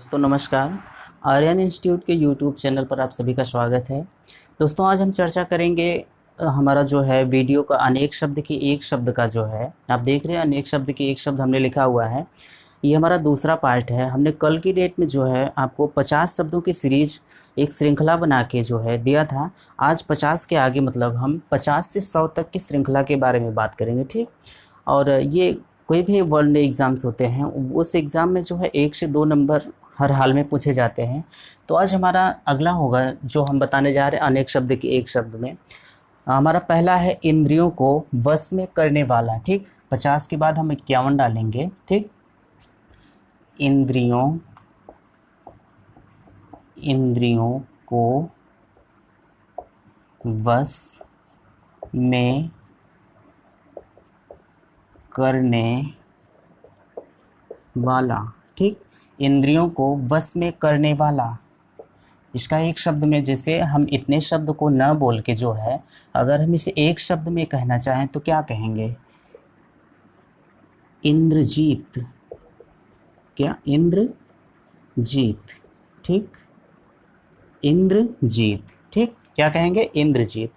दोस्तों नमस्कार। आर्यन इंस्टीट्यूट के यूट्यूब चैनल पर आप सभी का स्वागत है। दोस्तों आज हम चर्चा करेंगे हमारा जो है वीडियो का अनेक शब्द की एक शब्द का जो है, आप देख रहे हैं अनेक शब्द की एक शब्द हमने लिखा हुआ है। ये हमारा दूसरा पार्ट है। हमने कल की डेट में जो है आपको 50 शब्दों की सीरीज एक श्रृंखला बना के जो है दिया था। आज 50 के आगे मतलब हम 50 से 100 तक की श्रृंखला के बारे में बात करेंगे, ठीक। और ये कोई भी वर्ल्ड एग्ज़ाम्स होते हैं उस एग्ज़ाम में जो है 1 से 2 नंबर हर हाल में पूछे जाते हैं। तो आज हमारा अगला होगा जो हम बताने जा रहे हैं अनेक शब्द के एक शब्द में। हमारा पहला है इंद्रियों को वश में करने वाला, ठीक। 50 के बाद हम 51 डालेंगे, ठीक। इंद्रियों इंद्रियों को वश में करने वाला, ठीक। इंद्रियों को वश में करने वाला, इसका एक शब्द में जैसे हम इतने शब्द को न बोल के जो है अगर हम इसे एक शब्द में कहना चाहें तो क्या कहेंगे? इंद्रजीत। क्या? इंद्रजीत, ठीक। इंद्रजीत, ठीक। क्या कहेंगे? इंद्रजीत।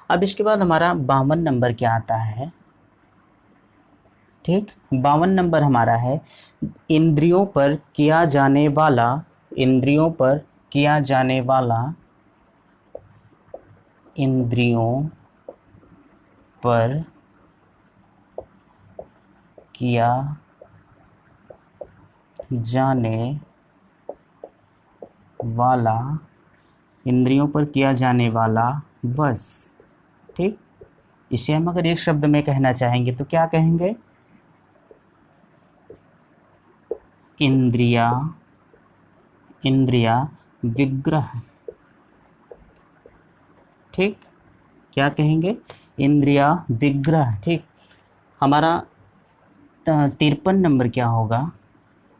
अब इसके बाद हमारा 52 नंबर क्या आता है, ठीक। 52 नंबर हमारा है इंद्रियों पर किया जाने वाला। इंद्रियों पर किया जाने वाला, इंद्रियों पर किया जाने वाला, इंद्रियों पर किया जाने वाला वश, ठीक। इसे हम अगर एक शब्द में कहना चाहेंगे तो क्या कहेंगे? इंद्रिया इंद्रिया विग्रह, ठीक। क्या कहेंगे? इंद्रिया विग्रह, ठीक। हमारा 53 नंबर क्या होगा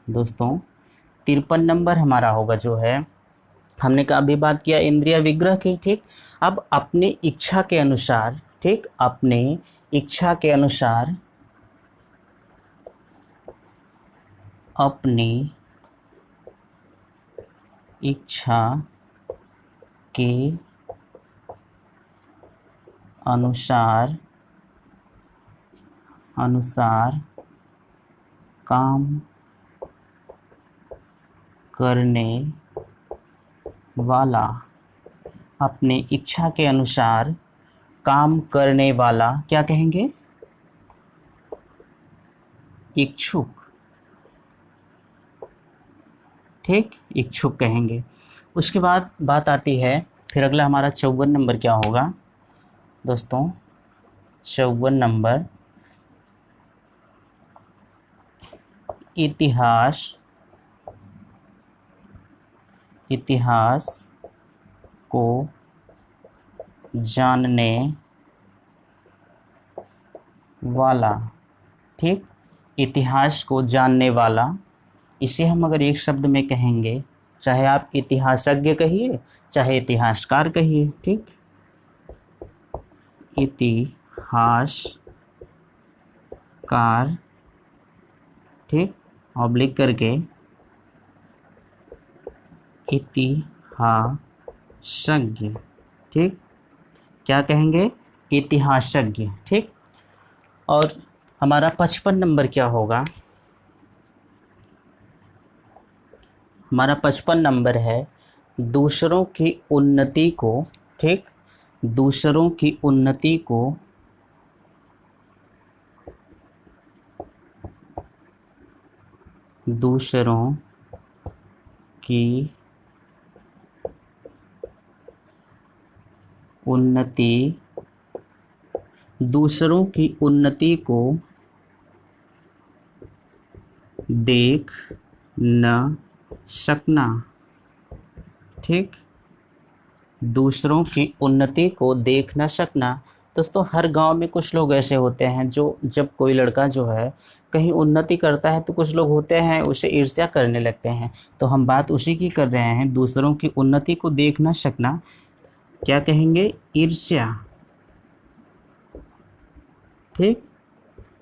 दोस्तों? 53 नंबर हमारा होगा जो है, हमने का अभी बात किया इंद्रिया विग्रह की, ठीक। अब अपने इच्छा के अनुसार, ठीक, अपने इच्छा के अनुसार, अपनी इच्छा के अनुसार काम करने वाला, अपने इच्छा के अनुसार काम करने वाला, क्या कहेंगे? इच्छुक, ठीक, इच्छुक कहेंगे। उसके बाद बात आती है, फिर अगला हमारा 54 नंबर क्या होगा दोस्तों? 54 नंबर इतिहास इतिहास को जानने वाला, ठीक। इतिहास को जानने वाला, इसे हम अगर एक शब्द में कहेंगे, चाहे आप इतिहासज्ञ कहिए चाहे इतिहासकार कहिए, ठीक। इतिहासकार, ठीक, ऑब्लिक करके इतिहासज्ञ, ठीक। क्या कहेंगे? इतिहासज्ञ, ठीक। और हमारा 55 नंबर क्या होगा? हमारा 55 नंबर है दूसरों की उन्नति को, ठीक, दूसरों की उन्नति को दूसरों की उन्नति दूसरों की उन्नति को देख न सकना, ठीक। दूसरों की उन्नति को देख न सकना। दोस्तों हर गांव में कुछ लोग ऐसे होते हैं जो जब कोई लड़का जो है कहीं उन्नति करता है तो कुछ लोग होते हैं उसे ईर्ष्या करने लगते हैं। तो हम बात उसी की कर रहे हैं, दूसरों की उन्नति को देख न सकना, क्या कहेंगे? ईर्ष्या, ठीक,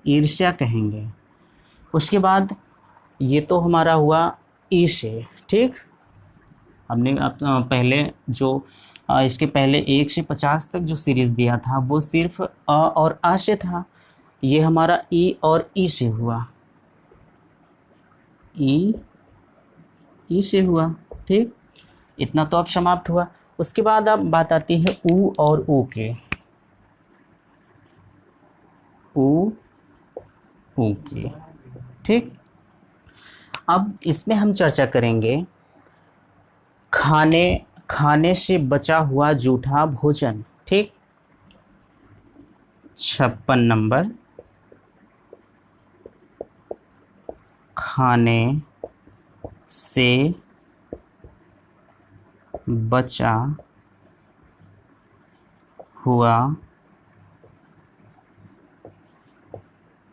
ईर्ष्या कहेंगे। उसके बाद ये तो हमारा हुआ ई से, ठीक, हमने पहले जो इसके पहले 1 से 50 तक जो सीरीज़ दिया था वो सिर्फ अ और आ से था। ये हमारा ई और ई से हुआ, ई से हुआ। ठीक, इतना तो अब समाप्त हुआ। उसके बाद अब बात आती है ऊ और ऊ के, ऊ ऊ के। ठीक, अब इसमें हम चर्चा करेंगे खाने से बचा हुआ जूठा भोजन। ठीक, 56 नंबर, खाने से बचा हुआ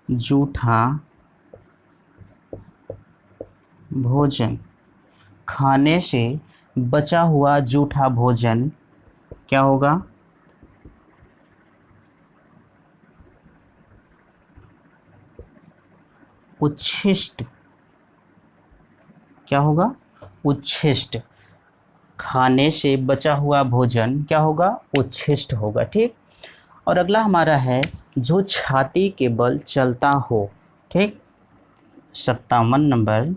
जूठा भोजन। खाने से बचा हुआ जूठा भोजन क्या होगा? उच्छिष्ट। क्या होगा? उच्छिष्ट। खाने से बचा हुआ भोजन क्या होगा? उच्छिष्ट होगा। ठीक, और अगला हमारा है जो छाती के बल चलता हो। ठीक, 57 नंबर,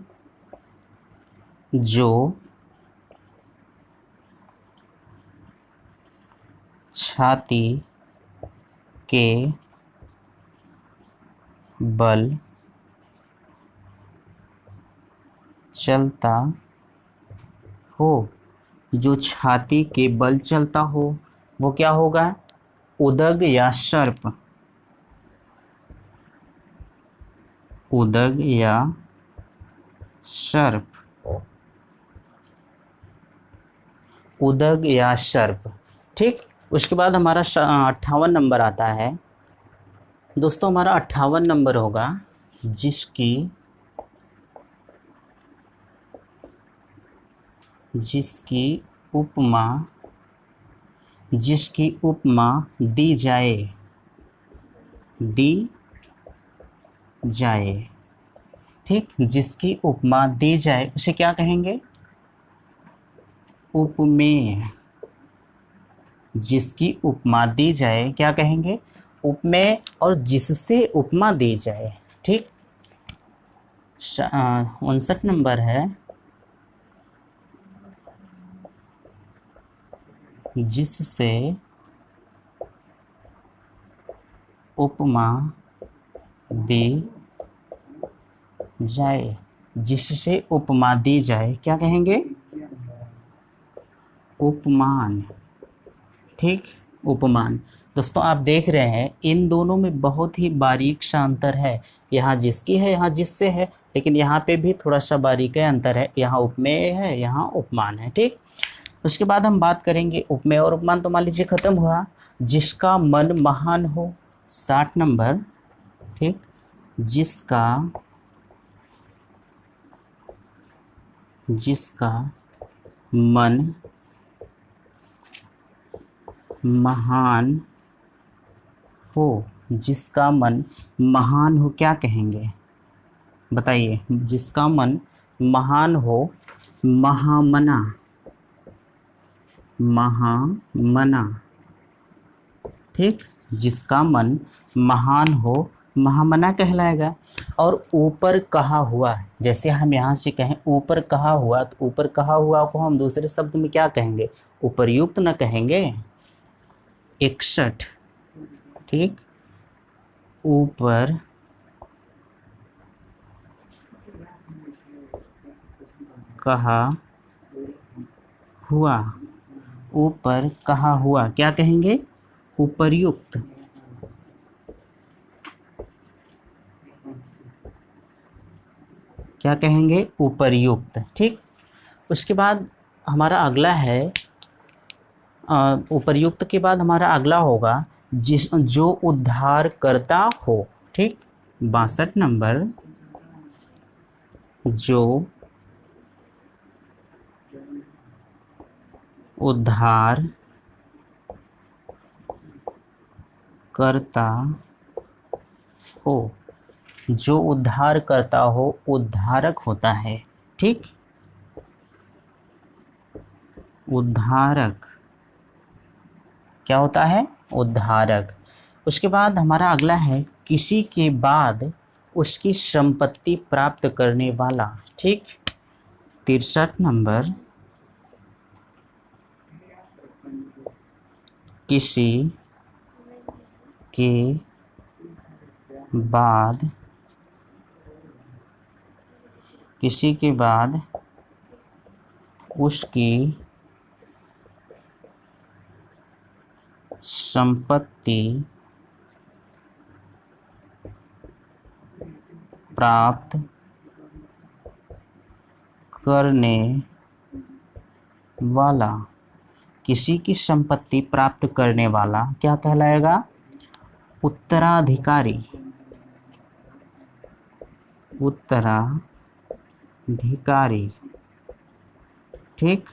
जो छाती के बल चलता हो। जो छाती के बल चलता हो वो क्या होगा? उदग या सर्प। उदग या सर्प, उदग या सर्प। ठीक, उसके बाद हमारा 58 नंबर आता है। दोस्तों हमारा 58 नंबर होगा जिसकी उपमा दी जाए। ठीक, जिसकी उपमा दी जाए उसे क्या कहेंगे? उपमेय। जिसकी उपमा दी जाए क्या कहेंगे? उपमेय। और जिससे उपमा दी जाए। ठीक, 59 नंबर है, जिससे उपमा दी जाए। जिससे उपमा दी जाए क्या कहेंगे? उपमान। ठीक, उपमान। दोस्तों आप देख रहे हैं इन दोनों में बहुत ही बारीक सा अंतर है। यहाँ जिसकी है, यहाँ जिससे है, लेकिन यहाँ पे भी थोड़ा सा बारीक अंतर है। यहाँ उपमेय है, यहाँ उपमान है। ठीक, उसके बाद हम बात करेंगे उपमेय और उपमान। तो मान लीजिए खत्म हुआ। जिसका मन महान हो, 60 नंबर। ठीक, जिसका मन महान हो। जिसका मन महान हो क्या कहेंगे? बताइए। जिसका मन महान हो, महामना। महामना। ठीक, जिसका मन महान हो महामना कहलाएगा। और ऊपर कहा हुआ, जैसे हम यहाँ से कहें ऊपर कहा हुआ, तो ऊपर कहा हुआ को हम दूसरे शब्द में क्या कहेंगे? उपर्युक्त न कहेंगे? 61। ठीक, ऊपर कहा हुआ, ऊपर कहा हुआ क्या कहेंगे? उपर्युक्त। क्या कहेंगे? उपर्युक्त। ठीक, उसके बाद हमारा अगला है, उपर्युक्त के बाद हमारा अगला होगा जो उद्धार करता हो। ठीक, 62 नंबर, जो उद्धार करता हो। जो उद्धार करता हो उद्धारक होता है। ठीक, उद्धारक क्या होता है? उद्धारक। उसके बाद हमारा अगला है किसी के बाद उसकी संपत्ति प्राप्त करने वाला। ठीक, 63 नंबर, किसी के बाद, किसी के बाद उसकी संपत्ति प्राप्त करने वाला, किसी की संपत्ति प्राप्त करने वाला क्या कहलाएगा? उत्तराधिकारी। उत्तराधिकारी। ठीक,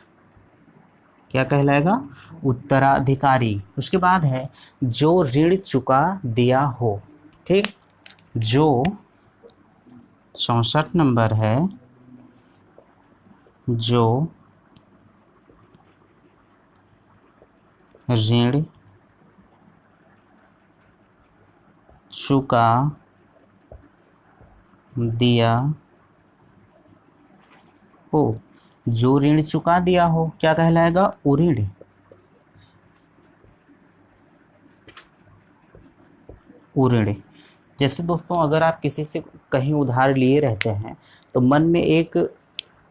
क्या कहलाएगा? उत्तराधिकारी। उसके बाद है जो ऋण चुका दिया हो। ठीक, जो 64 नंबर है, जो ऋण चुका दिया हो। जो ऋण चुका दिया हो क्या कहलाएगा? उऋण। उऋण। जैसे दोस्तों अगर आप किसी से कहीं उधार लिए रहते हैं तो मन में एक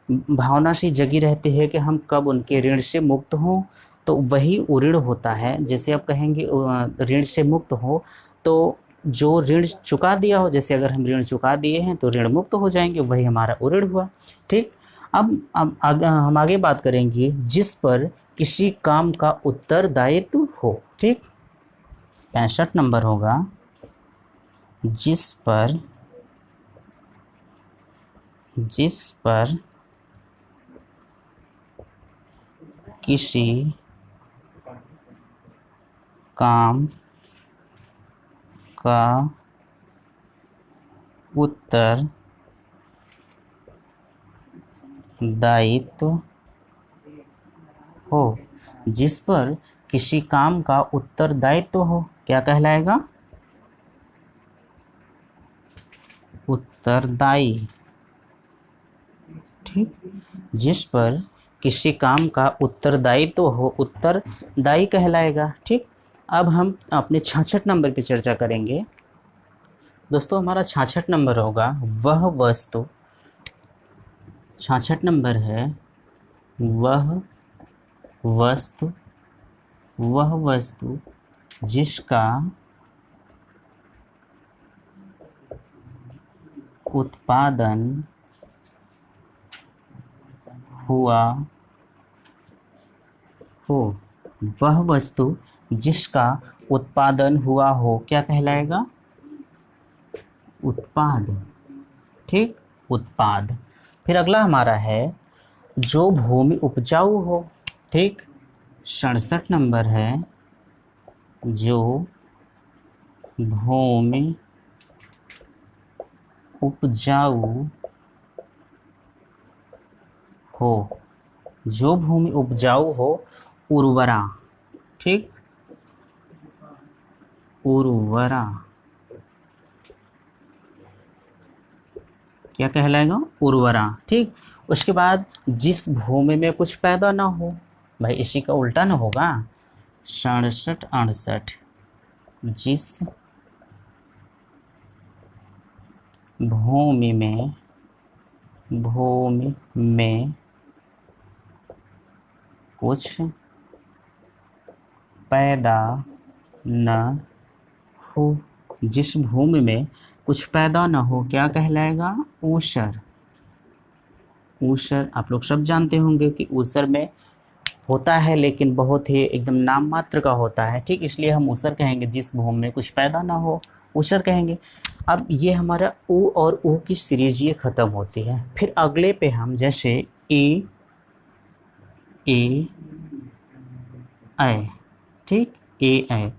भावना सी जगी रहती है कि हम कब उनके ऋण से मुक्त हों, तो वही उऋण होता है। जैसे आप कहेंगे ऋण से मुक्त हो, तो जो ऋण चुका दिया हो, जैसे अगर हम ऋण चुका दिए हैं तो ऋण मुक्त हो जाएंगे, वही हमारा उऋण हुआ। ठीक, अब हम आगे बात करेंगे जिस पर किसी काम का उत्तरदायित्व हो। ठीक, 65 नंबर होगा, जिस पर किसी काम का उत्तरदायित्व हो। जिस पर किसी काम का उत्तरदायित्व हो क्या कहलाएगा? उत्तरदायी। ठीक, जिस पर किसी काम का उत्तरदायित्व हो, उत्तरदायी कहलाएगा। ठीक, अब हम अपने 66 नंबर पे चर्चा करेंगे। दोस्तों हमारा 66 नंबर होगा वह वस्तु, 66 नंबर है वह वस्तु जिसका उत्पादन हुआ हो। वह वस्तु जिसका उत्पादन हुआ हो क्या कहलाएगा? उत्पाद। ठीक, उत्पाद। फिर अगला हमारा है जो भूमि उपजाऊ हो। ठीक, 67 नंबर है जो भूमि उपजाऊ हो। जो भूमि उपजाऊ हो, उर्वरा। ठीक, उर्वरा क्या कहलाएगा? उर्वरा। ठीक, उसके बाद जिस भूमि में कुछ पैदा ना हो, भाई इसी का उल्टा ना होगा, 67 68, जिस भूमि में कुछ पैदा न हो। जिस भूमि में कुछ पैदा न हो क्या कहलाएगा? ऊसर। ऊसर आप लोग सब जानते होंगे कि ऊसर में होता है लेकिन बहुत ही एकदम नाम मात्र का होता है। ठीक, इसलिए हम ऊसर कहेंगे। जिस भूमि में कुछ पैदा ना हो ऊसर कहेंगे। अब ये हमारा ऊ और ऊ की सीरीज ये ख़त्म होती है। फिर अगले पे हम जैसे ए ऐ। ठीक, ए ऐ,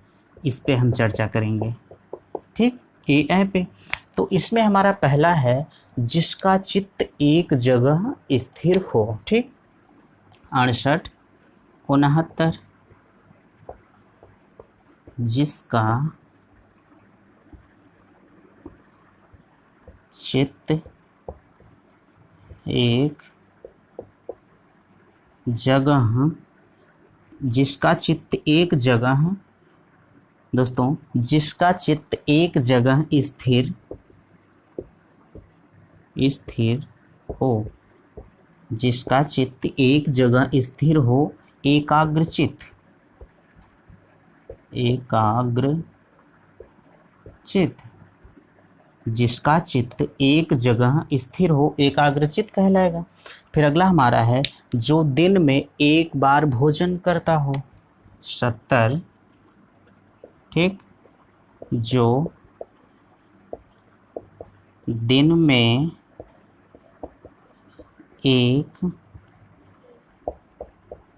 इस पे हम चर्चा करेंगे। ठीक, ए ऐ पे तो इसमें हमारा पहला है जिसका चित्त एक जगह स्थिर हो। ठीक, 68 69 जिसका चित्त एक जगह, जिसका चित्त एक जगह, दोस्तों जिसका चित्त एक जगह स्थिर हो, जिसका चित्त एक जगह स्थिर हो, एकाग्रचित्त जिसका चित्त एक जगह स्थिर हो एकाग्रचित्त कहलाएगा। फिर अगला हमारा है जो दिन में एक बार भोजन करता हो, 70, ठीक, जो दिन में एक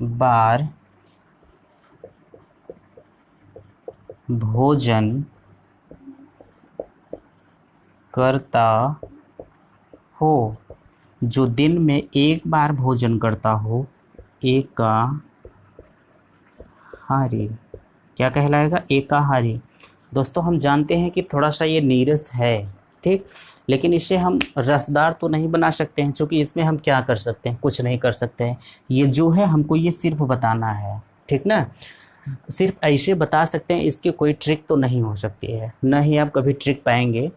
बार भोजन करता हो, जो दिन में एक बार भोजन करता हो, एकाहारी क्या कहलाएगा? एकाहारी। दोस्तों हम जानते हैं कि थोड़ा सा ये नीरस है, ठीक, लेकिन इसे हम रसदार तो नहीं बना सकते हैं, क्योंकि इसमें हम क्या कर सकते हैं? कुछ नहीं कर सकते हैं। ये जो है हमको ये सिर्फ बताना है, ठीक ना, सिर्फ ऐसे बता सकते हैं, इसकी कोई ट्रिक तो नहीं हो सकती है, न ही आप कभी ट्रिक पाएंगे,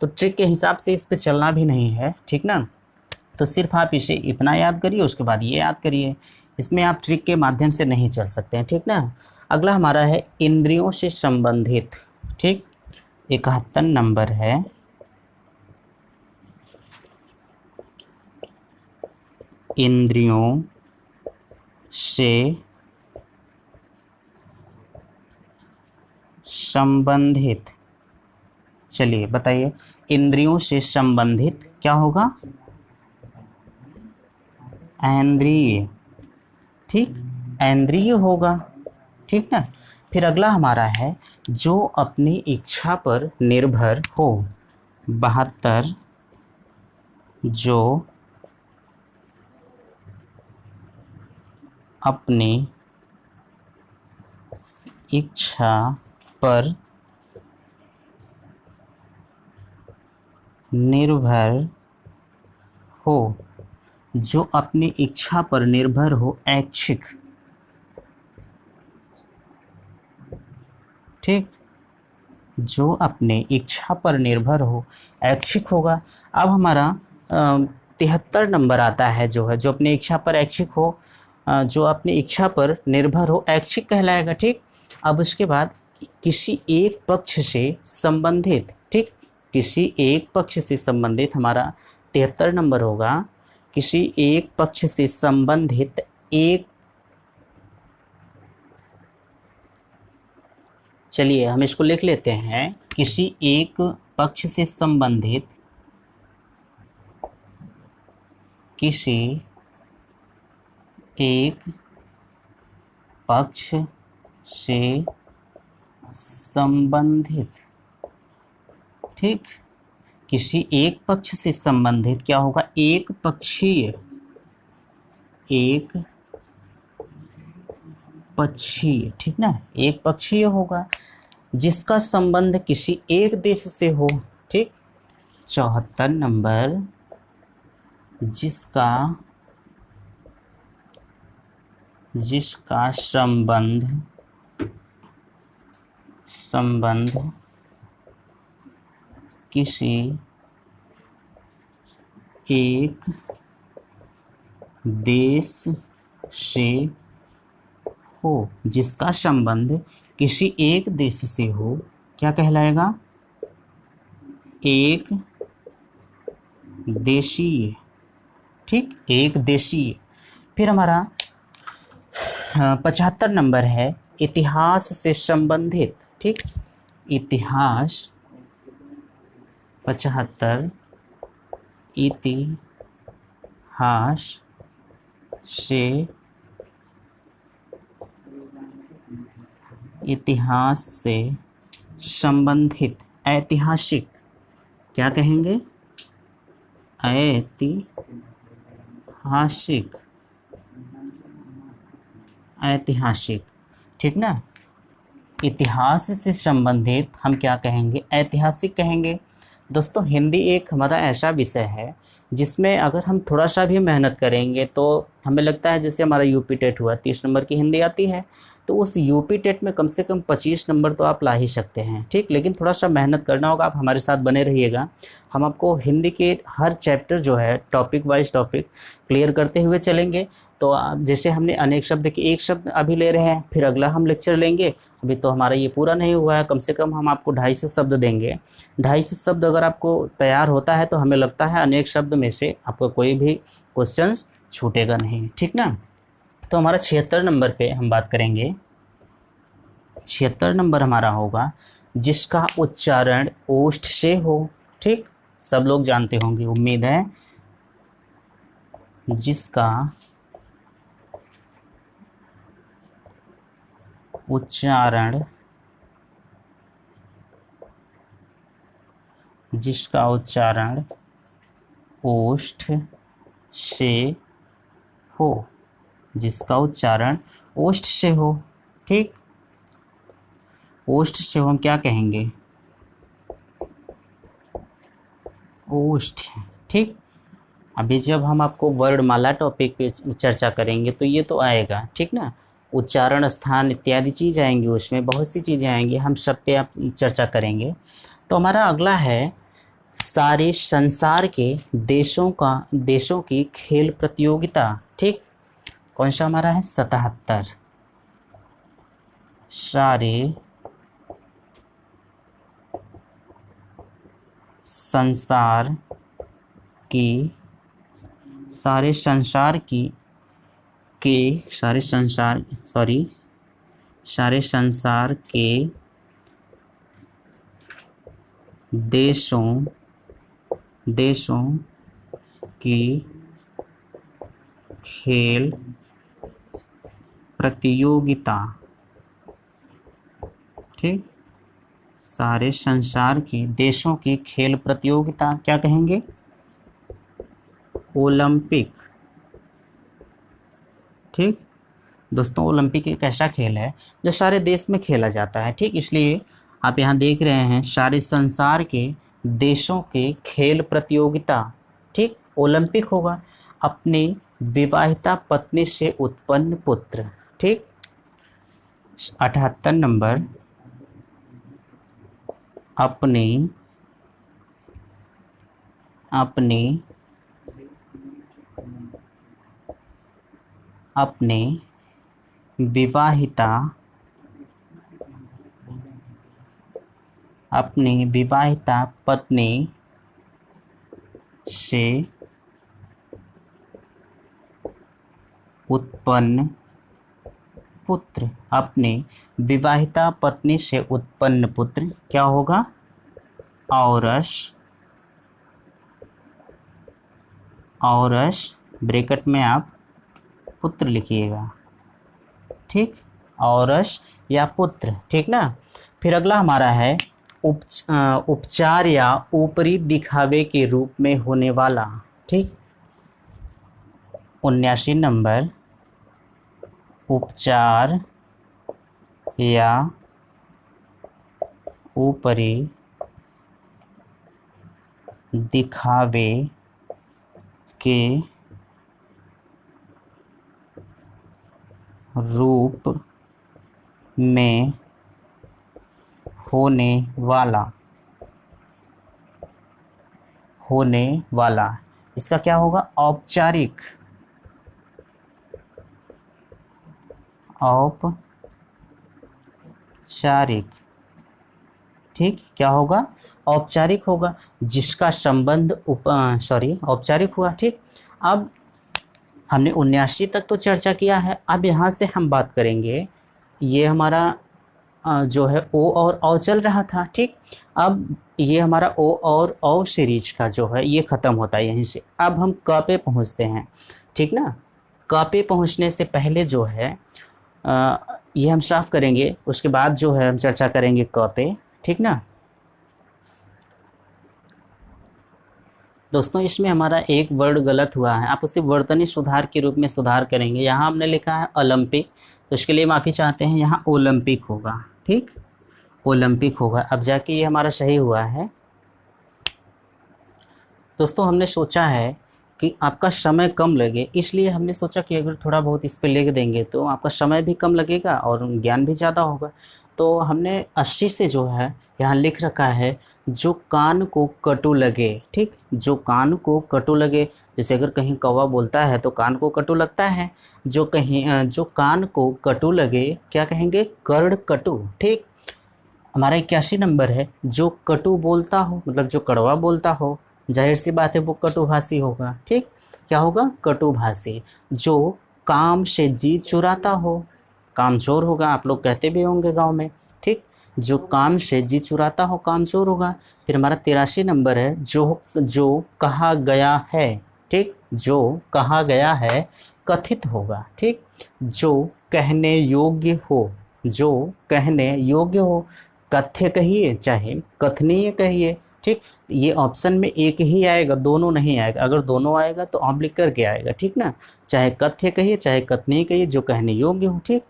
तो ट्रिक के हिसाब से इस पर चलना भी नहीं है, ठीक ना। तो सिर्फ आप इसे इतना याद करिए, उसके बाद ये याद करिए, इसमें आप ट्रिक के माध्यम से नहीं चल सकते हैं, ठीक ना। अगला हमारा है इंद्रियों से संबंधित, ठीक, 71 नंबर है। इंद्रियों से संबंधित, चलिए बताइए, इंद्रियों से संबंधित क्या होगा? इंद्रिय, ठीक, इंद्रिय होगा, ठीक ना। फिर अगला हमारा है जो अपनी इच्छा पर निर्भर हो, 72, जो अपनी इच्छा पर निर्भर हो, जो अपनी इच्छा पर निर्भर हो, ऐच्छिक, ठीक, जो अपने इच्छा पर निर्भर हो ऐच्छिक होगा। अब हमारा 73 नंबर आता है, जो है जो अपनी इच्छा पर ऐच्छिक हो, जो अपनी इच्छा पर निर्भर हो ऐच्छिक कहलाएगा, ठीक। अब उसके बाद किसी एक पक्ष से संबंधित, ठीक, किसी एक पक्ष से संबंधित हमारा 73 नंबर होगा, किसी एक पक्ष से संबंधित एक, चलिए हम इसको लिख लेते हैं, किसी एक पक्ष से संबंधित, किसी एक पक्ष से संबंधित, ठीक, किसी एक पक्ष से संबंधित क्या होगा? एक पक्षीय, एक पक्षीय, ठीक ना, एक पक्षीय होगा, जिसका संबंध किसी एक देश से हो, ठीक। 74 नंबर, जिसका संबंध किसी एक देश से हो, जिसका संबंध किसी एक देश से हो, क्या कहलाएगा? एक देशीय, ठीक, एक देशीय। फिर हमारा 75 नंबर है इतिहास से संबंधित, ठीक, इतिहास, 75, इतिहास से, इतिहास से संबंधित, ऐतिहासिक, क्या कहेंगे? ऐतिहासिक, ऐतिहासिक, ठीक ना। इतिहास से संबंधित हम क्या कहेंगे, ऐतिहासिक कहेंगे। दोस्तों हिंदी एक हमारा ऐसा विषय है जिसमें अगर हम थोड़ा सा भी मेहनत करेंगे तो हमें लगता है, जैसे हमारा यूपी टेट हुआ 30 नंबर की हिंदी आती है, तो उस यूपी टेट में कम से कम 25 नंबर तो आप ला ही सकते हैं, ठीक। लेकिन थोड़ा सा मेहनत करना होगा, आप हमारे साथ बने रहिएगा। हम आपको हिंदी के हर चैप्टर जो है टॉपिक वाइज टॉपिक क्लियर करते हुए चलेंगे। तो जैसे हमने अनेक शब्द के एक शब्द अभी ले रहे हैं, फिर अगला हम लेक्चर लेंगे। अभी तो हमारा ये पूरा नहीं हुआ है, कम से कम हम आपको 250 शब्द देंगे। 250 शब्द अगर आपको तैयार होता है तो हमें लगता है अनेक शब्द में से आपको कोई भी क्वेश्चन छूटेगा नहीं, ठीक ना। तो हमारा 76 नंबर पे हम बात करेंगे। 76 नंबर हमारा होगा जिसका उच्चारण ओष्ठ से हो, ठीक। सब लोग जानते होंगे, उम्मीद है। जिसका उच्चारण ओष्ठ से हो, जिसका उच्चारण ओष्ठ से हो, ठीक। ओष्ठ से हो हम क्या कहेंगे, ओष्ठ, ठीक। अभी जब हम आपको वर्णमाला टॉपिक पे चर्चा करेंगे तो ये तो आएगा, ठीक ना। उच्चारण स्थान इत्यादि चीज़ आएंगी, उसमें बहुत सी चीज़ें आएंगी, हम सब पे आप चर्चा करेंगे। तो हमारा अगला है सारे संसार के देशों की खेल प्रतियोगिता, ठीक। कौन सा हमारा है, 77। सारे संसार के देशों की खेल प्रतियोगिता, ठीक। सारे संसार के देशों की खेल प्रतियोगिता क्या कहेंगे, ओलंपिक, ठीक। दोस्तों ओलंपिक एक ऐसा खेल है जो सारे देश में खेला जाता है, ठीक। इसलिए आप यहाँ देख रहे हैं सारे संसार के देशों के खेल प्रतियोगिता, ठीक। ओलंपिक होगा। अपनी विवाहिता पत्नी से उत्पन्न पुत्र, ठीक। 78 नंबर, अपने विवाहिता पत्नी से उत्पन्न पुत्र, अपने विवाहिता पत्नी से उत्पन्न पुत्र क्या होगा, औरस ब्रैकेट में आप पुत्र लिखिएगा, ठीक। औरस या पुत्र, ठीक ना। फिर अगला हमारा है उपचार या ऊपरी दिखावे के रूप में होने वाला, ठीक। 79 नंबर, उपचार या ऊपरी दिखावे के रूप में होने वाला, इसका क्या होगा, औपचारिक, ठीक। क्या होगा, औपचारिक होगा, जिसका संबंध औपचारिक हुआ, ठीक। अब हमने 79 तक तो चर्चा किया है, अब यहाँ से हम बात करेंगे, ये हमारा जो है ओ और औ चल रहा था, ठीक। अब ये हमारा ओ और औ सीरीज का जो है ये ख़त्म होता है यहीं से। अब हम क पे पहुँचते हैं, ठीक ना। क पे पहुँचने से पहले जो है ये हम साफ करेंगे, उसके बाद जो है हम चर्चा करेंगे क पे, ठीक ना। दोस्तों इसमें हमारा एक वर्ड गलत हुआ है, आप उसे वर्तनी सुधार के रूप में सुधार करेंगे। यहाँ हमने लिखा है ओलंपिक, तो इसके लिए माफ़ी चाहते हैं, यहाँ ओलंपिक होगा, ठीक, ओलंपिक होगा। अब जाके ये हमारा सही हुआ है। दोस्तों हमने सोचा है कि आपका समय कम लगे, इसलिए हमने सोचा कि अगर थोड़ा बहुत इस पे लिख देंगे तो आपका समय भी कम लगेगा और ज्ञान भी ज़्यादा होगा। तो हमने 80 से जो है यहाँ लिख रखा है, जो कान को कटु लगे, ठीक, जो कान को कटु लगे। जैसे अगर कहीं कौवा बोलता है तो कान को कटु लगता है। जो कान को कटु लगे क्या कहेंगे, कर्ण कटु, ठीक। हमारा 81 नंबर है, जो कटु बोलता हो, मतलब जो कड़वा बोलता हो, जाहिर सी बात है वो कटुभाषी होगा, ठीक। क्या होगा, कटुभाषी। जो काम से जी चुराता हो, कामचोर होगा, आप लोग कहते भी होंगे गांव में, ठीक। जो काम से जी चुराता हो कामचोर होगा। फिर हमारा 83 नंबर है, जो कहा गया है, ठीक, जो कहा गया है कथित होगा, ठीक। जो कहने योग्य हो, जो कहने योग्य हो, कथ्य कहिए चाहे कथनीय कहिए, ठीक। ये ऑप्शन में एक ही आएगा, दोनों नहीं आएगा। अगर दोनों आएगा तो आप लिख करके आएगा, ठीक ना। चाहे कथ्य कहिए चाहे कथनीय कहिए, जो कहने योग्य हो, ठीक।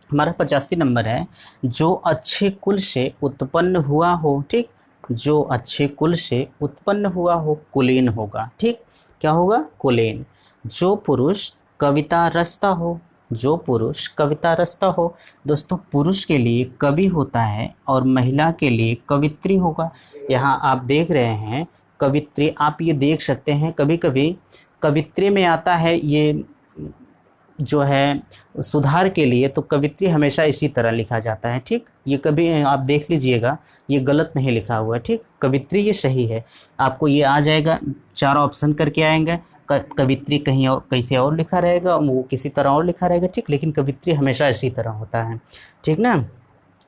हमारा 85 नंबर है, जो अच्छे कुल से उत्पन्न हुआ हो, ठीक, जो अच्छे कुल से उत्पन्न हुआ हो कुलीन होगा, ठीक। क्या होगा, कुलीन। जो पुरुष कविता रचता हो, जो पुरुष कविता रचता हो। दोस्तों पुरुष के लिए कवि होता है और महिला के लिए कवित्री होगा। यहाँ आप देख रहे हैं कवित्री, आप ये देख सकते हैं कभी कभी कवित्री में आता है ये जो है सुधार के लिए, तो कवित्री हमेशा इसी तरह लिखा जाता है, ठीक। ये कभी आप देख लीजिएगा, ये गलत नहीं लिखा हुआ है, ठीक। कवित्री ये सही है, आपको ये आ जाएगा, 4 ऑप्शन करके आएंगे। कवित्री कहीं और कैसे और लिखा रहेगा, वो किसी तरह और लिखा रहेगा, ठीक, लेकिन कवित्री हमेशा इसी तरह होता है, ठीक ना।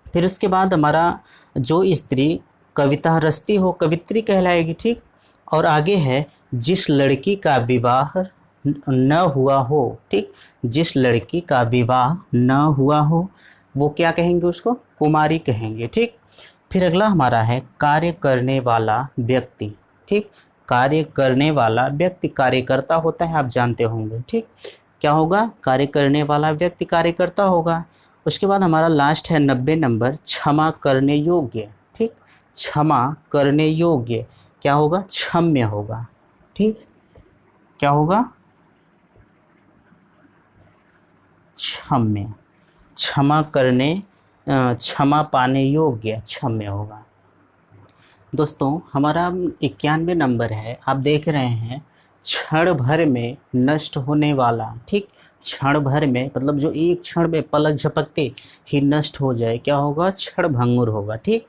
फिर उसके बाद हमारा जो स्त्री कविता रचती हो कवित्री कहलाएगी, ठीक। और आगे है, जिस लड़की का विवाह न हुआ हो, ठीक, जिस लड़की का विवाह न हुआ हो वो क्या कहेंगे, उसको कुमारी कहेंगे, ठीक। फिर अगला हमारा है, कार्य करने वाला व्यक्ति, ठीक। कार्य करने वाला व्यक्ति कार्यकर्ता होता है, आप जानते होंगे, ठीक। क्या होगा, कार्य करने वाला व्यक्ति कार्यकर्ता होगा। उसके बाद हमारा लास्ट है 90 नंबर, क्षमा करने योग्य, ठीक। क्षमा करने योग्य क्या होगा, क्षम्य होगा, ठीक। क्या होगा, क्षम्य। क्षमा करने, क्षमा पाने योग्य क्षम्य होगा। दोस्तों हमारा 91 नंबर है, आप देख रहे हैं, क्षण भर में नष्ट होने वाला, ठीक। क्षण भर में मतलब जो एक क्षण में पलक झपकते ही नष्ट हो जाए, क्या होगा, क्षण भंगुर होगा, ठीक।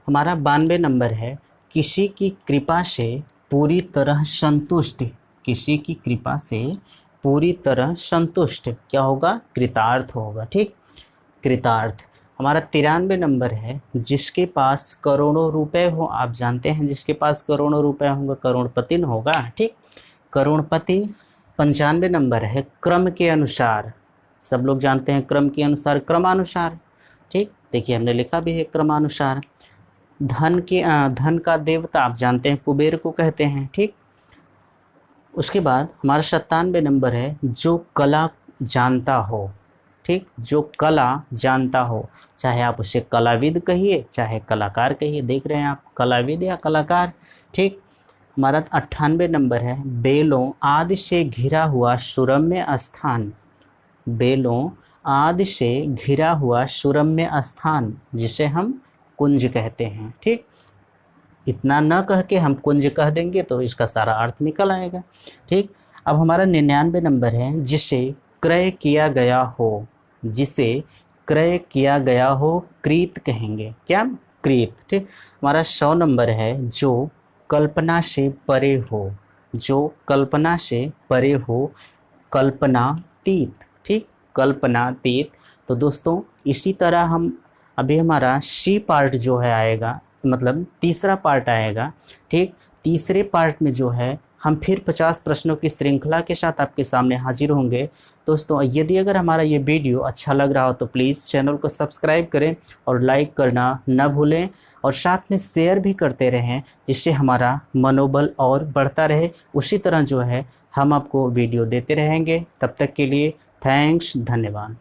हमारा 92 नंबर है, किसी की कृपा से पूरी तरह संतुष्ट, किसी की कृपा से पूरी तरह संतुष्ट क्या होगा, कृतार्थ होगा, ठीक, कृतार्थ। हमारा 93 नंबर है, जिसके पास करोड़ों रुपए हो, आप जानते हैं जिसके पास करोड़ों रुपए होंगे करोड़पति होगा, ठीक, करोड़पति। 95 नंबर है, क्रम के अनुसार, सब लोग जानते हैं क्रम के अनुसार, क्रमानुसार, ठीक। देखिए हमने लिखा भी है क्रमानुसार। धन का देवता आप जानते हैं कुबेर को कहते हैं, ठीक। उसके बाद हमारा 97 नंबर है, जो कला जानता हो, ठीक, जो कला जानता हो, चाहे आप उसे कलाविद कहिए चाहे कलाकार कहिए, देख रहे हैं आप, कलाविद या कलाकार, ठीक। हमारा 98 नंबर है, बेलों आदि से घिरा हुआ सुरम्य स्थान, बेलों आदि से घिरा हुआ सुरम्य स्थान, जिसे हम कुंज कहते हैं, ठीक। इतना न कह के हम कुंज कह देंगे तो इसका सारा अर्थ निकल आएगा, ठीक। अब हमारा 99 नंबर है, जिसे क्रय किया गया हो, जिसे क्रय किया गया हो कृत कहेंगे, क्या, कृत, ठीक। हमारा 100 नंबर है, जो कल्पना से परे हो, जो कल्पना से परे हो, कल्पनातीत, ठीक, कल्पनातीत। तो दोस्तों इसी तरह हम अभी हमारा सी पार्ट जो है आएगा, मतलब तीसरा पार्ट आएगा, ठीक। तीसरे पार्ट में जो है हम फिर 50 प्रश्नों की श्रृंखला के साथ आपके सामने हाजिर होंगे। दोस्तों यदि अगर हमारा ये वीडियो अच्छा लग रहा हो तो प्लीज़ चैनल को सब्सक्राइब करें और लाइक करना न भूलें, और साथ में शेयर भी करते रहें, जिससे हमारा मनोबल और बढ़ता रहे। उसी तरह जो है हम आपको वीडियो देते रहेंगे। तब तक के लिए थैंक्स, धन्यवाद।